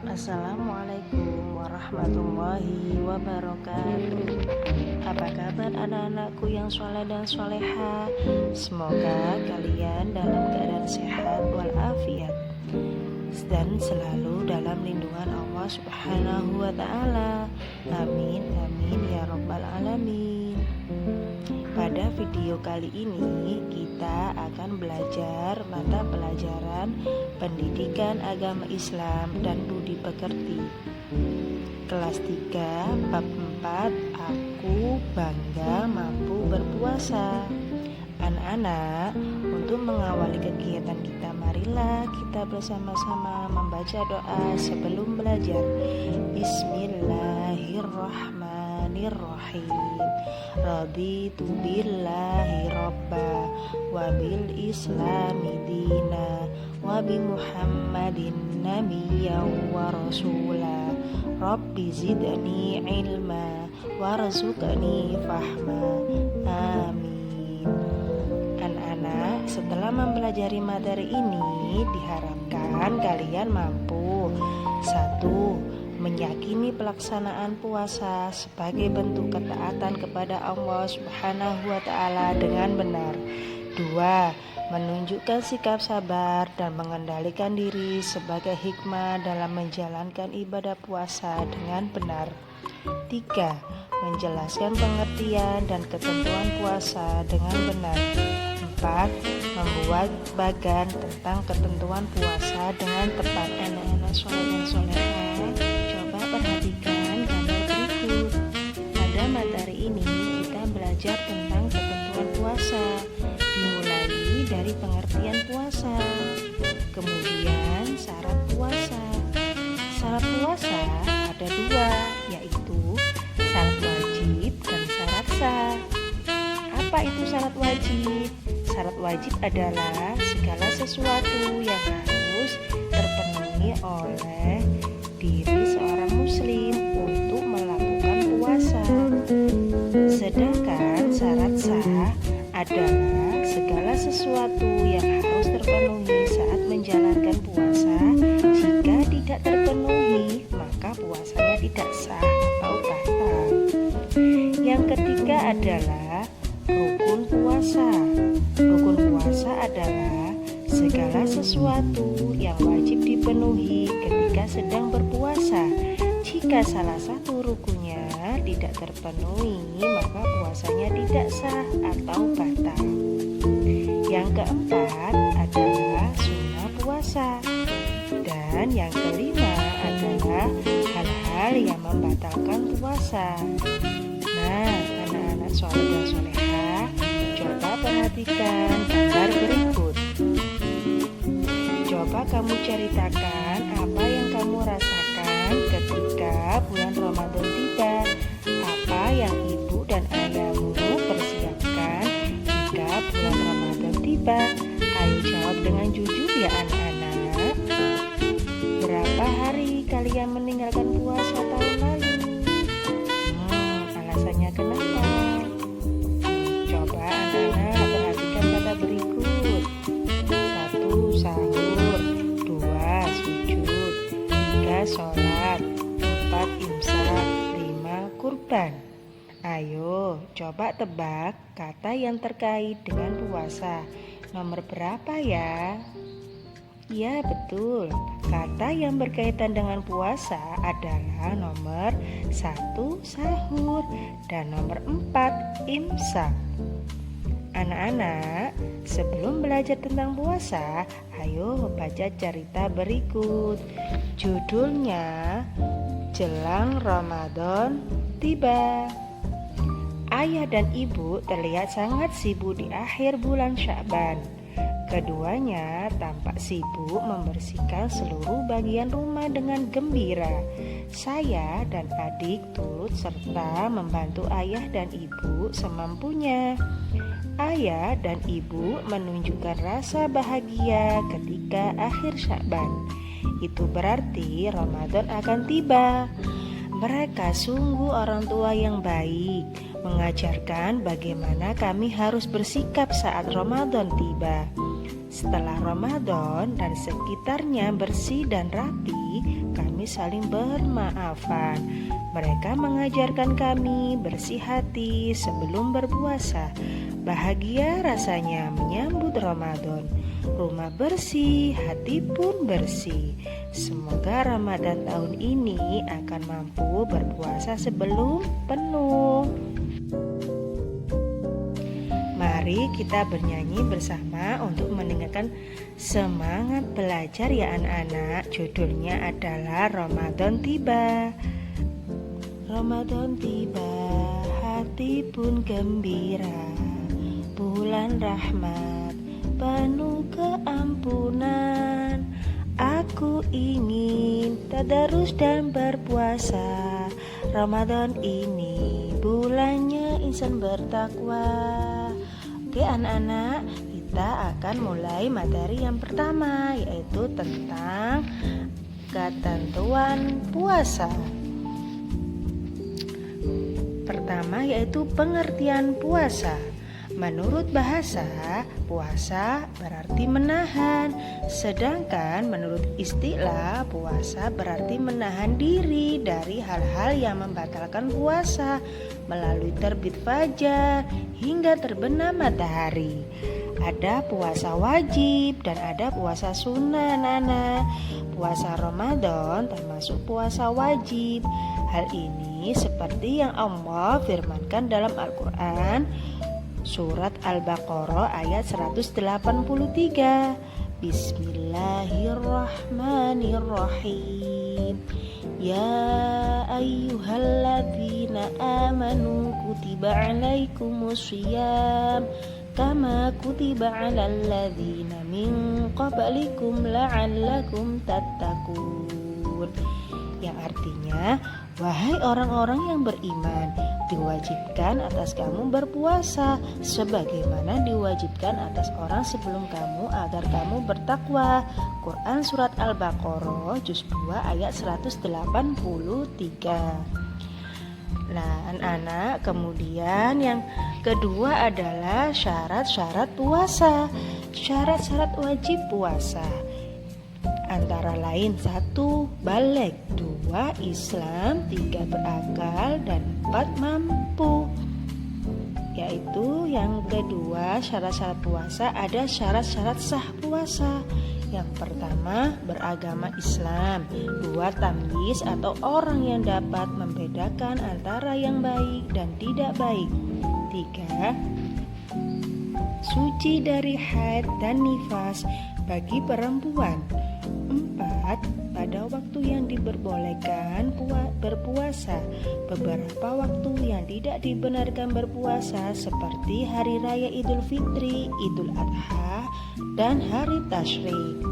Assalamualaikum warahmatullahi wabarakatuh. Apa kabar anak-anakku yang soleh dan soleha? Semoga kalian dalam keadaan sehat walafiat dan selalu dalam lindungan Allah Subhanahu wa ta'ala. Amin amin ya rabbal alamin. Pada video kali ini kita akan belajar mata pelajaran Pendidikan Agama Islam dan Budi Pekerti. Kelas 3 bab 4, Aku bangga mampu berpuasa. Anak-anak, untuk mengawali kegiatan kita, marilah kita bersama-sama membaca doa sebelum belajar. Bismillahirrahmanirrahim. Raditu billahi robba wa bil islami dina wa bi muhammadin nabiyyan wa rasula. Rabbi zidni ilma warzuqni fahma. Amin. Anak-anak, setelah mempelajari materi ini, diharapkan kalian mampu: 1. Meyakini pelaksanaan puasa sebagai bentuk ketaatan kepada Allah Subhanahu wa ta'ala dengan benar. 2. Menunjukkan sikap sabar dan mengendalikan diri sebagai hikmah dalam menjalankan ibadah puasa dengan benar. 3. Menjelaskan pengertian dan ketentuan puasa dengan benar. 4. Membuat bagan tentang ketentuan puasa dengan tepat. Anak-anak soleh dan soleha, coba perhatikan gambar berikut. Pada materi ini kita belajar tentang ketentuan puasa, dimulai dari pengertian puasa, kemudian syarat puasa. Syarat puasa ada 2, yaitu syarat wajib dan syarat sah. Apa itu syarat wajib? Syarat wajib adalah segala sesuatu yang harus terpenuhi oleh diri seorang muslim untuk melakukan puasa. Sedangkan syarat sah adalah segala sesuatu yang harus terpenuhi saat menjalankan puasa. Jika tidak terpenuhi, maka puasanya tidak sah atau batal. Yang ketiga adalah rukun puasa. Rukun puasa adalah segala sesuatu yang wajib dipenuhi ketika sedang berpuasa. Jika salah satu rukunnya tidak terpenuhi, maka puasanya tidak sah atau batal. Yang keempat adalah sunnah puasa. Dan yang kelima adalah hal-hal yang membatalkan puasa. Nah, anak-anak soleh dan soleha, coba perhatikan gambar berikut. Coba kamu ceritakan apa yang kamu rasakan ketika bulan Ramadan tiba. Apa yang ibu dan ayahmu persiapkan jika bulan Ramadan tiba? Ayo jawab dengan jujur ya anak-anak. Berapa hari kalian meninggalkan puasa tahun lalu? Alasannya kenapa? Coba anak-anak perhatikan kata berikut. 1. Sahur. 2. Sujud. 3. Sholat. 4. Imsak. 5. Kurban. Ayo coba tebak kata yang terkait dengan puasa. Nomor berapa ya? Ya betul, kata yang berkaitan dengan puasa adalah nomor 1. Sahur dan nomor 4. Imsak. Anak-anak, sebelum belajar tentang puasa, ayo baca cerita berikut. Judulnya Jelang Ramadan Tiba. Ayah dan ibu terlihat sangat sibuk di akhir bulan Sya'ban. Keduanya tampak sibuk membersihkan seluruh bagian rumah dengan gembira. Saya dan adik turut serta membantu ayah dan ibu semampunya. Ayah dan ibu menunjukkan rasa bahagia ketika akhir Sya'ban. Itu berarti Ramadan akan tiba. Mereka sungguh orang tua yang baik, mengajarkan bagaimana kami harus bersikap saat Ramadan tiba. Setelah Ramadan dan sekitarnya bersih dan rapi, kami kami saling bermaafan. Mereka mengajarkan kami bersih hati sebelum berpuasa. Bahagia rasanya menyambut Ramadan. Rumah bersih, hati pun bersih. Semoga Ramadan tahun ini akan mampu berpuasa sebelum penuh. Mari kita bernyanyi bersama untuk meningkatkan semangat belajar ya anak-anak. Judulnya adalah Ramadan Tiba. Ramadan tiba, hati pun gembira. Bulan rahmat, penuh keampunan. Aku ingin tadarus dan berpuasa. Ramadan ini bulannya insan bertakwa. Oke anak-anak, kita akan mulai materi yang pertama, yaitu tentang ketentuan puasa. Pertama yaitu pengertian puasa. Menurut bahasa, puasa berarti menahan. Sedangkan menurut istilah, puasa berarti menahan diri dari hal-hal yang membatalkan puasa melalui terbit fajar hingga terbenam matahari. Ada puasa wajib dan ada puasa sunnah, anak-anak. Puasa Ramadan termasuk puasa wajib. Hal ini seperti yang Allah firmankan dalam Al-Quran Surat Al-Baqarah ayat 183. Bismillahirrahmanirrahim. Ya ayyuhalladzina amanu kutiba alaikumusiyam kama kutiba alal ladzina min qablikum la'allakum tattaqun. Yang artinya, wahai orang-orang yang beriman, diwajibkan atas kamu berpuasa sebagaimana diwajibkan atas orang sebelum kamu agar kamu bertakwa. Quran Surat Al-Baqarah juz 2 ayat 183. Nah anak-anak, kemudian yang kedua adalah syarat-syarat puasa. Syarat-syarat wajib puasa antara lain 1. Baligh, 2. Islam, 3. Berakal, dan 4. Mampu. Yaitu yang kedua syarat-syarat puasa, ada syarat-syarat sah puasa. Yang pertama beragama Islam, 2. Tamyiz atau orang yang dapat membedakan antara yang baik dan tidak baik, 3. Suci dari haid dan nifas bagi perempuan, 4. Pada waktu yang diperbolehkan berpuasa. Beberapa waktu yang tidak dibenarkan berpuasa seperti Hari Raya Idul Fitri, Idul Adha, dan Hari Tasyrik.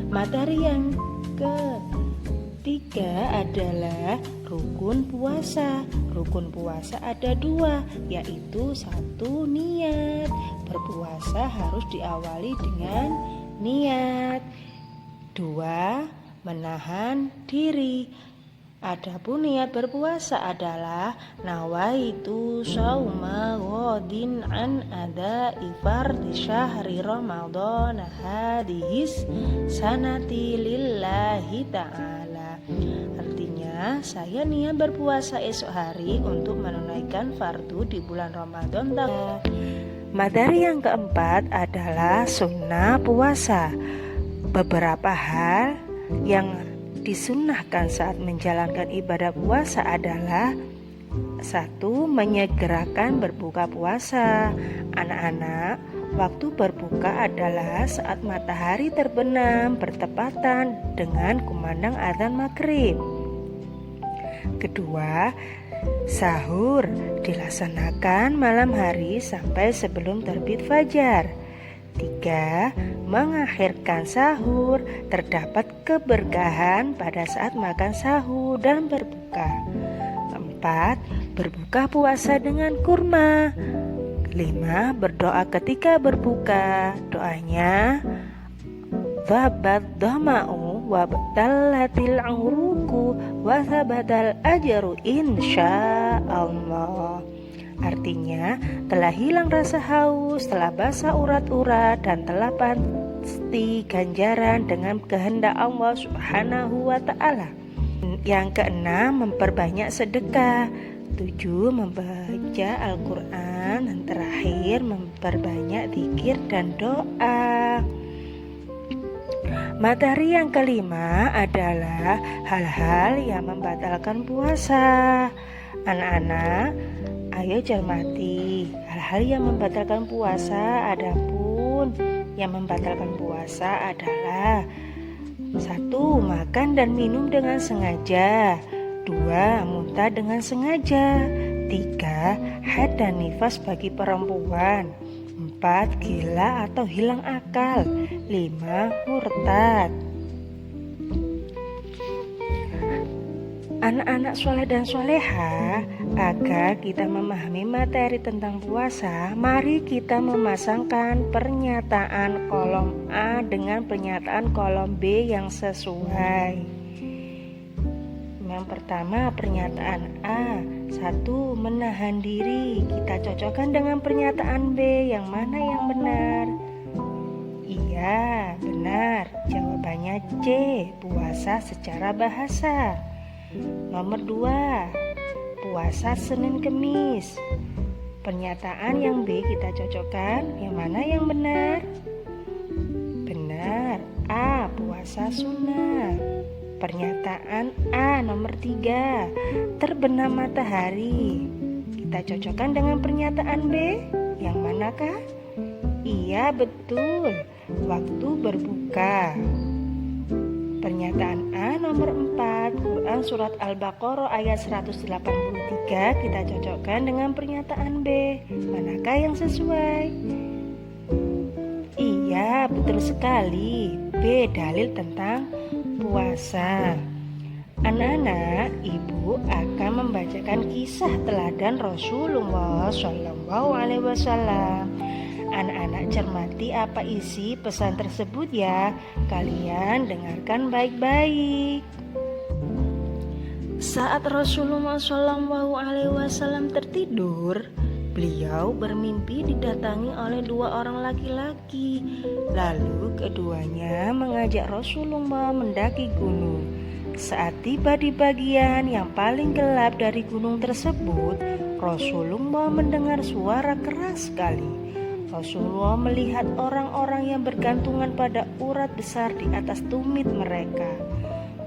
Materi yang ketiga adalah rukun puasa. Rukun puasa ada 2, yaitu 1. Niat. Berpuasa harus diawali dengan niat. 2. Menahan diri. Adapun niat berpuasa adalah nawaitu shauma ghadin an adai fardhi syahri ramadhan hadhis sanati lillahi ta'ala. Artinya, saya niat berpuasa esok hari untuk menunaikan fardu di bulan Ramadan. Materi yang keempat adalah sunnah puasa. Beberapa hal yang disunnahkan saat menjalankan ibadah puasa adalah 1. Menyegerakan berbuka puasa. Anak-anak, waktu berbuka adalah saat matahari terbenam bertepatan dengan kumandang adzan maghrib. Kedua, sahur dilaksanakan malam hari sampai sebelum terbit fajar. 3. Mengakhirkan sahur, terdapat keberkahan pada saat makan sahur dan berbuka. 4. Berbuka puasa dengan kurma. 5. Berdoa ketika berbuka. Doanya Dhabat dhama'u wa batallatil uruku wa thabatal ajru insyaallah. Artinya, telah hilang rasa haus, telah basah urat-urat, dan telah pasti ganjaran dengan kehendak Allah Subhanahu wa ta'ala. Yang keenam, memperbanyak sedekah. 7. Membaca Al-Quran. Dan terakhir, memperbanyak zikir dan doa. Materi yang kelima adalah hal-hal yang membatalkan puasa. Anak-anak, ayo cermati. Hal-hal yang membatalkan puasa adapun yang membatalkan puasa adalah 1. Makan dan minum dengan sengaja. 2. Muntah dengan sengaja. 3. Haid dan nifas bagi perempuan. 4. Gila atau hilang akal. 5. Murtad. Anak-anak soleh dan soleha, agar kita memahami materi tentang puasa, mari kita memasangkan pernyataan kolom A dengan pernyataan kolom B yang sesuai. Yang pertama, pernyataan A. 1. Menahan diri. Kita cocokkan dengan pernyataan B. Yang mana yang benar? Iya, benar. Jawabannya C. Puasa secara bahasa. Nomor 2. Puasa Senin Kemis. Pernyataan yang B kita cocokkan. Yang mana yang benar? Benar. A. Puasa sunnah. Pernyataan A nomor 3. Terbenam matahari. Kita cocokkan dengan pernyataan B. Yang manakah? Iya, betul. Waktu berbuka. Pernyataan A nomor 4. Quran surat Al-Baqarah ayat 183 kita cocokkan dengan pernyataan B. Manakah yang sesuai? Iya, betul sekali. B. Dalil tentang puasa. Anak-anak, ibu akan membacakan kisah teladan Rasulullah SAW. Anak-anak cermati apa isi pesan tersebut ya. Kalian dengarkan baik-baik. Saat Rasulullah SAW tertidur, beliau bermimpi didatangi oleh 2 orang laki-laki. Lalu keduanya mengajak Rasulullah mendaki gunung. Saat tiba di bagian yang paling gelap dari gunung tersebut, Rasulullah mendengar suara keras sekali. Rasulullah melihat orang-orang yang bergantungan pada urat besar di atas tumit mereka.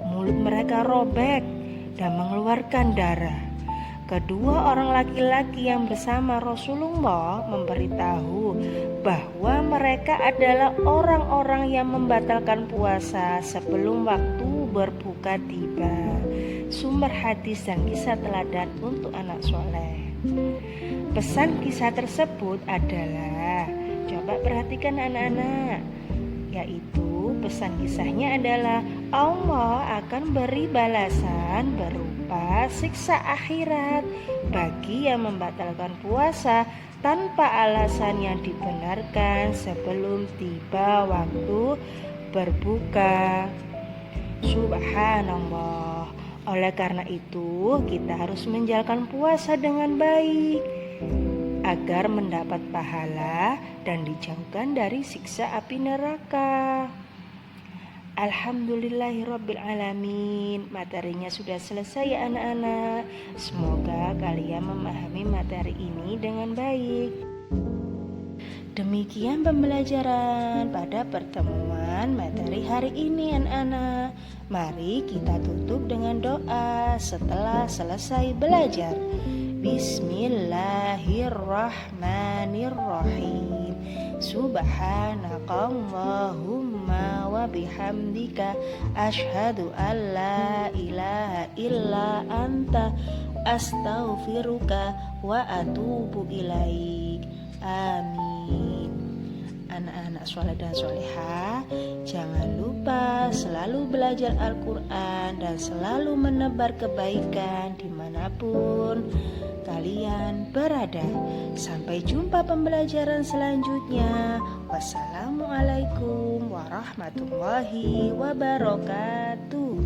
Mulut mereka robek dan mengeluarkan darah. Kedua orang laki-laki yang bersama Rasulullah memberitahu bahwa mereka adalah orang-orang yang membatalkan puasa sebelum waktu berbuka tiba. Sumber hadis dan kisah teladan untuk anak soleh. Pesan kisah tersebut adalah, coba perhatikan anak-anak, yaitu pesan kisahnya adalah Allah akan beri balasan berupa siksa akhirat bagi yang membatalkan puasa tanpa alasan yang dibenarkan sebelum tiba waktu berbuka. Subhanallah. Oleh karena itu, kita harus menjalankan puasa dengan baik agar mendapat pahala dan dijauhkan dari siksa api neraka. Alhamdulillahirabbil alamin. Materinya sudah selesai ya anak-anak. Semoga kalian memahami materi ini dengan baik. Demikian pembelajaran pada pertemuan materi hari ini anak-anak. Mari kita tutup dengan doa setelah selesai belajar. Bismillahirrahmanirrahim. Subhanakallahumma wa bihamdika asyhadu an la ilaha illa anta astaghfiruka wa atubu ilaik. Amin. Anak-anak soleh dan soleha, jangan lupa selalu belajar Al-Quran dan selalu menebar kebaikan dimanapun kalian berada. Sampai jumpa pembelajaran selanjutnya. Wassalamualaikum warahmatullahi wabarakatuh.